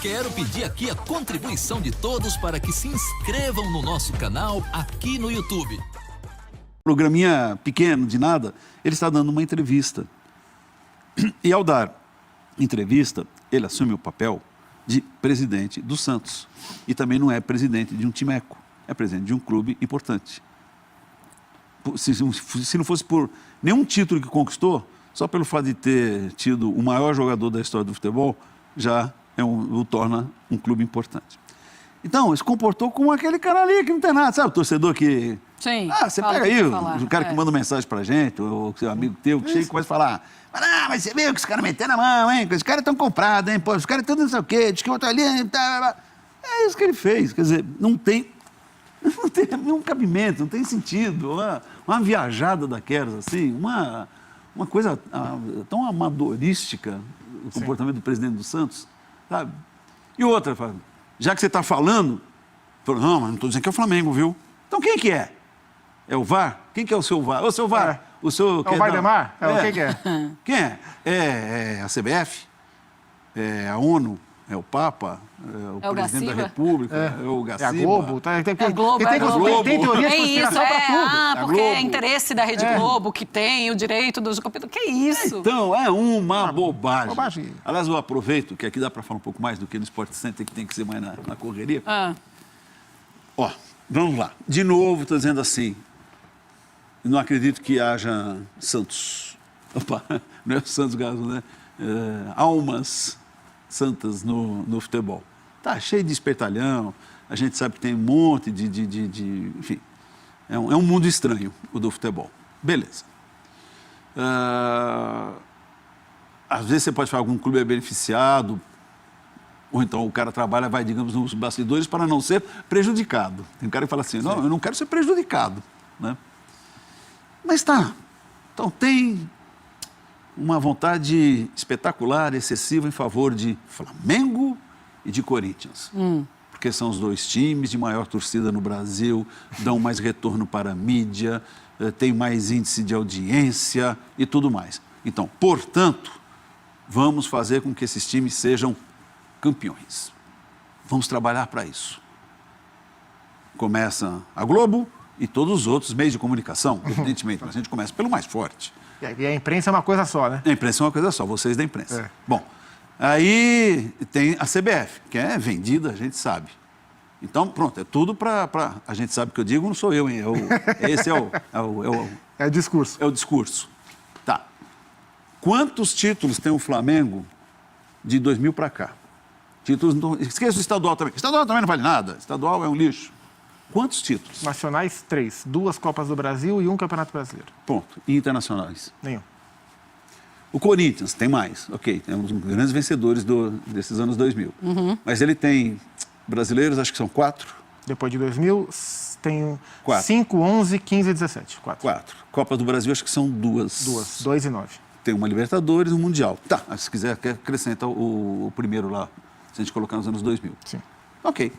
Quero pedir aqui a contribuição de todos para que se inscrevam no nosso canal aqui no YouTube. Programinha pequeno, de nada, ele está dando uma entrevista. E ao dar entrevista, ele assume o papel de presidente do Santos. E também não é presidente de um timeco, é presidente de um clube importante. Se não fosse por nenhum título que conquistou, só pelo fato de ter tido o maior jogador da história do futebol, já o torna um clube importante. Então, ele se comportou como aquele cara ali que não tem nada, sabe? O torcedor que... Sim. Você pega aí o cara que manda mensagem pra gente, ou seu amigo teu, que chega e começa a falar: mas você viu que os caras meteram a mão, hein? Os caras estão comprados, hein? Pô, os caras estão não sei o quê, diz que o outro ali... É isso que ele fez. Quer dizer, não tem nenhum cabimento, não tem sentido. Uma viajada daquelas, assim, uma coisa tão amadorística, o comportamento do presidente do Santos, sabe? E outra, já que você está falando, falou, não, mas não estou dizendo que é o Flamengo, viu? Então quem que é? É o VAR? Quem que é o seu VAR? Ô, seu VAR, o seu... É o Valdemar? Quem que é? Quem é? É a CBF? É a ONU? É o Papa? É o presidente da República? É o Gaciba? É a Globo? Tem teoria de isso, conspiração pra tudo. porque é interesse da Rede Globo que tem o direito dos competidores. Que isso? Então, é uma bobagem. Bobagem. Aliás, eu aproveito, que aqui dá para falar um pouco mais do que no Sport Center, que tem que ser mais na correria. Ó, vamos lá. De novo, estou dizendo assim, não acredito que haja santos. Opa, não é o Santos Gaso, né? Almas santas no futebol. Tá cheio de espertalhão, a gente sabe que tem um monte de enfim, é um mundo estranho o do futebol. Beleza. Às vezes você pode falar que algum clube é beneficiado, ou então o cara trabalha, vai, digamos, nos bastidores para não ser prejudicado. Tem um cara que fala assim, não, eu não quero ser prejudicado, né? Mas tá, então tem uma vontade espetacular, excessiva em favor de Flamengo e de Corinthians. Porque são os dois times de maior torcida no Brasil, dão mais retorno para a mídia, tem mais índice de audiência e tudo mais. Então, portanto, vamos fazer com que esses times sejam campeões. Vamos trabalhar para isso. Começa a Globo e todos os outros meios de comunicação, evidentemente, mas a gente começa pelo mais forte. E a imprensa é uma coisa só, né? A imprensa é uma coisa só, vocês da imprensa. Bom, aí tem a CBF, que é vendida, a gente sabe. Então, pronto, é tudo para... A gente sabe o que eu digo, não sou eu, hein? Esse é o discurso. É o discurso. Tá. Quantos títulos tem o Flamengo de 2000 para cá? Títulos... Esqueça o estadual também. Estadual também não vale nada. Estadual é um lixo. Quantos títulos? Nacionais, 3. 2 Copas do Brasil e 1 Campeonato Brasileiro. Ponto. E internacionais? Nenhum. O Corinthians tem mais. Ok, é um dos grandes vencedores desses anos 2000. Mas ele tem brasileiros, acho que são 4. Depois de 2000, tem 4. 5, 11, 15 e 17. 4. Copas do Brasil, acho que são 2. 2 e 9. Tem uma Libertadores e um Mundial. Tá, se quiser, acrescenta o primeiro lá, se a gente colocar nos anos 2000. Sim. Ok.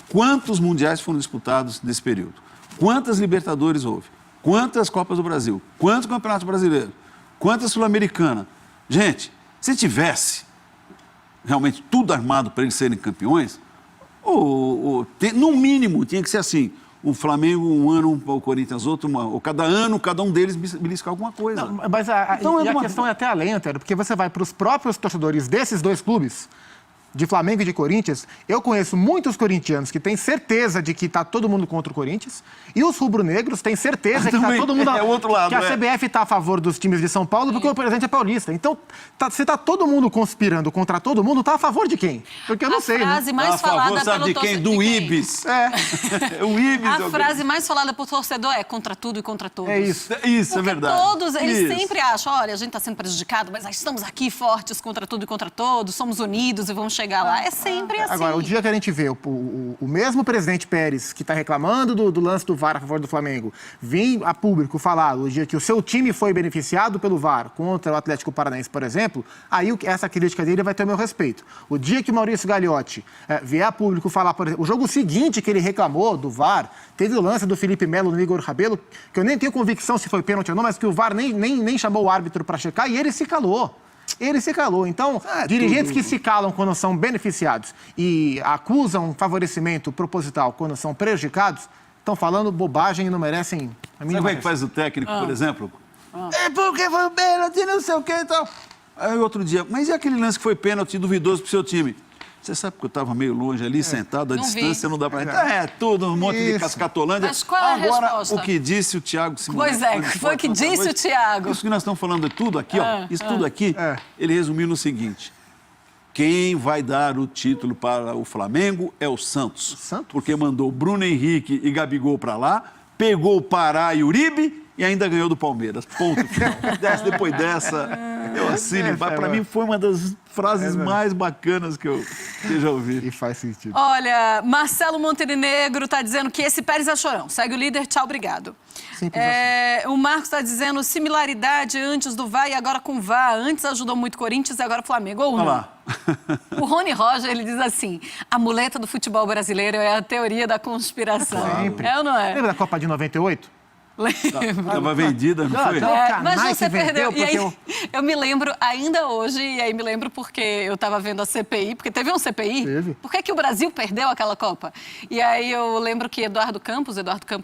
Quantos mundiais foram disputados nesse período? Quantas Libertadores houve? Quantas Copas do Brasil? Quantos Campeonatos Brasileiros? Quantas Sul-Americanas? Gente, se tivesse realmente tudo armado para eles serem campeões, no mínimo tinha que ser assim, o Flamengo um ano, o Corinthians outro, ou cada ano, cada um deles beliscar alguma coisa. Não, mas a questão é até além, Antero, porque você vai para os próprios torcedores desses dois clubes, de Flamengo e de Corinthians, eu conheço muitos corintianos que têm certeza de que está todo mundo contra o Corinthians, e os rubro-negros têm certeza que está todo mundo... É o outro lado, que a CBF está a favor dos times de São Paulo porque o presidente é paulista. Então, se está todo mundo conspirando contra todo mundo, está a favor de quem? Porque eu não sei, A frase mais a favor, falada sabe pelo de quem? Do Ibis. O Ibis. A frase mais falada por torcedor é contra tudo e contra todos. É isso. Isso, é verdade. Todos, eles sempre acham, olha, a gente está sendo prejudicado, mas estamos aqui fortes contra tudo e contra todos, somos unidos e vamos chegar lá. É sempre assim. Agora, o dia que a gente vê o mesmo presidente Pérez, que está reclamando do lance do VAR a favor do Flamengo, vir a público falar o dia que o seu time foi beneficiado pelo VAR contra o Atlético Paranaense, por exemplo, aí essa crítica dele vai ter o meu respeito. O dia que o Maurício Gagliotti vier a público falar, por exemplo, o jogo seguinte que ele reclamou do VAR, teve o lance do Felipe Melo no Igor Rabelo, que eu nem tenho convicção se foi pênalti ou não, mas que o VAR nem chamou o árbitro para checar e ele se calou. Ele se calou. Então, dirigentes que se calam quando são beneficiados e acusam favorecimento proposital quando são prejudicados, estão falando bobagem e não merecem a mínima. Sabe como é que faz o técnico, por exemplo? É porque foi pênalti, não sei o que e tal. Aí outro dia, mas e aquele lance que foi pênalti duvidoso pro seu time? Você sabe que eu estava meio longe ali, sentado, a distância não dá para entrar. É, tudo, um monte de cascatolândia. Mas qual é a resposta? O que disse o Thiago Simonetti. Pois é, foi o que disse o Thiago. Isso que nós estamos falando, tudo aqui, isso tudo aqui, ele resumiu no seguinte: quem vai dar o título para o Flamengo é o Santos. Santos? Porque mandou Bruno Henrique e Gabigol para lá, pegou o Pará e Uribe e ainda ganhou do Palmeiras. Ponto final. Depois dessa, eu assino. Para mim foi uma das frases mais bacanas que eu já ouvi. E faz sentido. Olha, Marcelo Montenegro está dizendo que esse Pérez é chorão. Segue o líder, tchau, obrigado. O Marcos está dizendo similaridade antes do VAR e agora com o VAR. Antes ajudou muito o Corinthians e agora o Flamengo. Ou não? Olha lá. O Rony Roger, ele diz assim, a muleta do futebol brasileiro é a teoria da conspiração. Sempre. É ou não é? Lembra da Copa de 98? Estava vendida, não foi? Mas você perdeu. E aí, eu me lembro ainda hoje, e aí me lembro porque eu estava vendo a CPI, porque teve um CPI. Teve. Por que o Brasil perdeu aquela Copa? E aí eu lembro que Eduardo Campos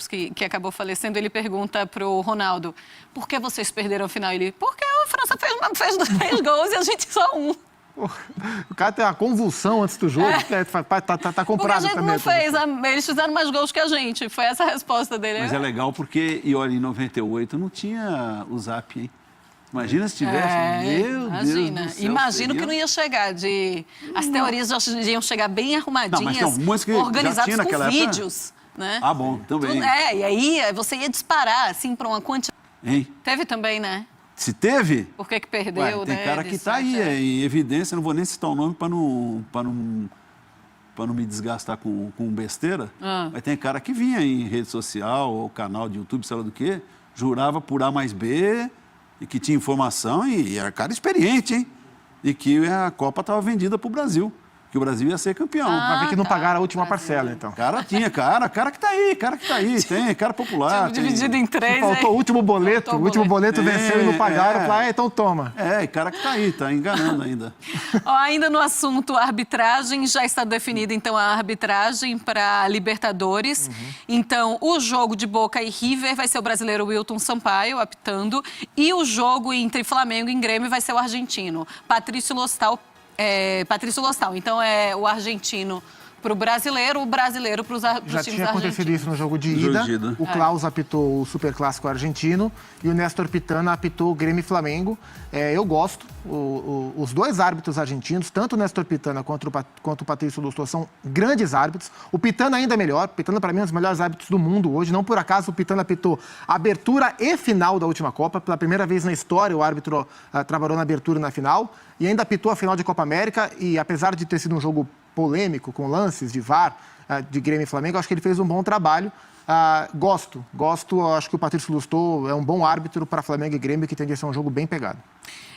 que acabou falecendo, ele pergunta pro Ronaldo, por que vocês perderam a final? Ele, porque a França fez 3 gols e a gente só 1. O cara tem uma convulsão antes do jogo, tá comprado porque a gente também. não fez, eles fizeram mais gols que a gente. Foi essa a resposta dele. Mas é legal porque, e olha, em 98 não tinha o Zap, hein? Imagina se tivesse. Meu imagina. Deus do céu, Imagino que não ia chegar as teorias já iam chegar bem arrumadinhas, organizadas com vídeos. Né? Ah, bom, também. E aí você ia disparar, assim, para uma quantidade. Hein? Teve também, né? Se teve? Por que perdeu, tem né? cara que está aí, em evidência, não vou nem citar o nome para não me desgastar com besteira, mas tem cara que vinha em rede social ou canal de YouTube, sei lá do quê, jurava por A mais B e que tinha informação e era cara experiente, hein? E que a Copa estava vendida para o Brasil. Que o Brasil ia ser campeão. Pra ver que não pagaram a última parcela, então. Cara que tá aí, tem, cara popular. Dividido em 3, faltou o último boleto, venceu e não pagaram. Então toma. Cara que tá aí, tá enganando ainda. Ainda no assunto arbitragem, já está definida, então, a arbitragem para Libertadores. Então, o jogo de Boca e River vai ser o brasileiro Wilton Sampaio apitando e o jogo entre Flamengo e Grêmio vai ser o argentino Patrício Lostal. Então é o argentino para o brasileiro para os times argentinos. Já tinha acontecido isso no jogo de ida. O Klaus apitou o Superclássico argentino e o Néstor Pitana apitou o Grêmio e Flamengo. Eu gosto. Os dois árbitros argentinos, tanto o Néstor Pitana quanto o Patrício Lostal, são grandes árbitros. O Pitana ainda é melhor. O Pitana, para mim, é um dos melhores árbitros do mundo hoje. Não por acaso, o Pitana apitou a abertura e final da última Copa. Pela primeira vez na história, o árbitro trabalhou na abertura e na final. E ainda apitou a final de Copa América. E apesar de ter sido um jogo polêmico, com lances de VAR, de Grêmio e Flamengo, acho que ele fez um bom trabalho. Gosto, acho que o Patrício Lostal é um bom árbitro para Flamengo e Grêmio, que tende a ser um jogo bem pegado.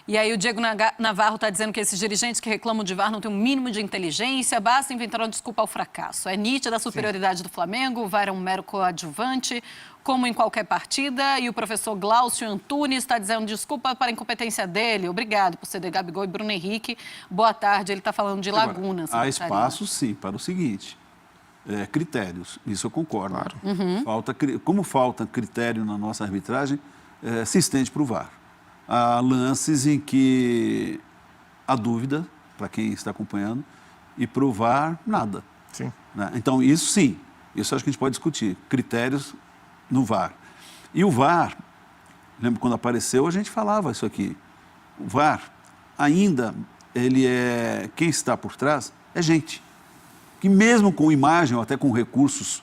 E aí o Diego Navarro está dizendo que esses dirigentes que reclamam de VAR não têm um mínimo de inteligência, basta inventar uma desculpa ao fracasso. É nítida a superioridade do Flamengo, o VAR é um mero coadjuvante, como em qualquer partida, e o professor Glaucio Antunes está dizendo desculpa para a incompetência dele, obrigado por ceder Gabigol e Bruno Henrique, boa tarde, ele está falando de Laguna. Há espaço, sim, para o seguinte, critérios, isso eu concordo. Claro. Como falta critério na nossa arbitragem, se estende para o VAR. Há lances em que há dúvida, para quem está acompanhando, e para o VAR, nada. Sim. Né? Então, isso sim, isso acho que a gente pode discutir, critérios no VAR. E o VAR, lembra quando apareceu, a gente falava isso aqui. O VAR, ainda, quem está por trás é gente. Que mesmo com imagem, ou até com recursos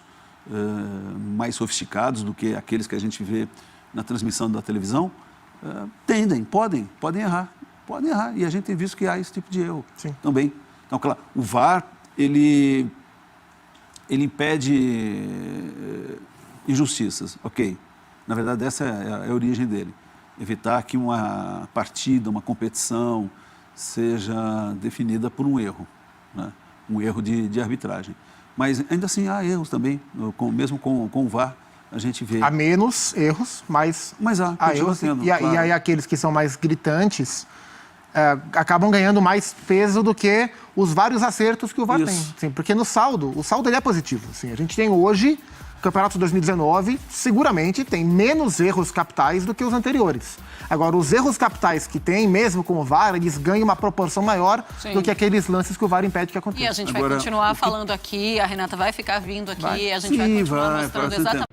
mais sofisticados do que aqueles que a gente vê na transmissão da televisão, podem errar. E a gente tem visto que há esse tipo de erro também. Então, claro, o VAR, ele impede injustiças, ok. Na verdade, essa é a origem dele. Evitar que uma partida, uma competição seja definida por um erro, né? Um erro de arbitragem. Mas ainda assim há erros também, mesmo com o VAR. A gente vê... Há menos erros, mas há erros. tendo, e aí aqueles que são mais gritantes, acabam ganhando mais peso do que os vários acertos que o VAR tem. Assim, porque o saldo ele é positivo. Assim, a gente tem hoje, o Campeonato de 2019, seguramente tem menos erros capitais do que os anteriores. Agora, os erros capitais que tem, mesmo com o VAR, eles ganham uma proporção maior do que aqueles lances que o VAR impede que aconteça. E a gente vai continuar falando aqui, a Renata vai ficar vindo aqui, a gente vai continuar mostrando exatamente.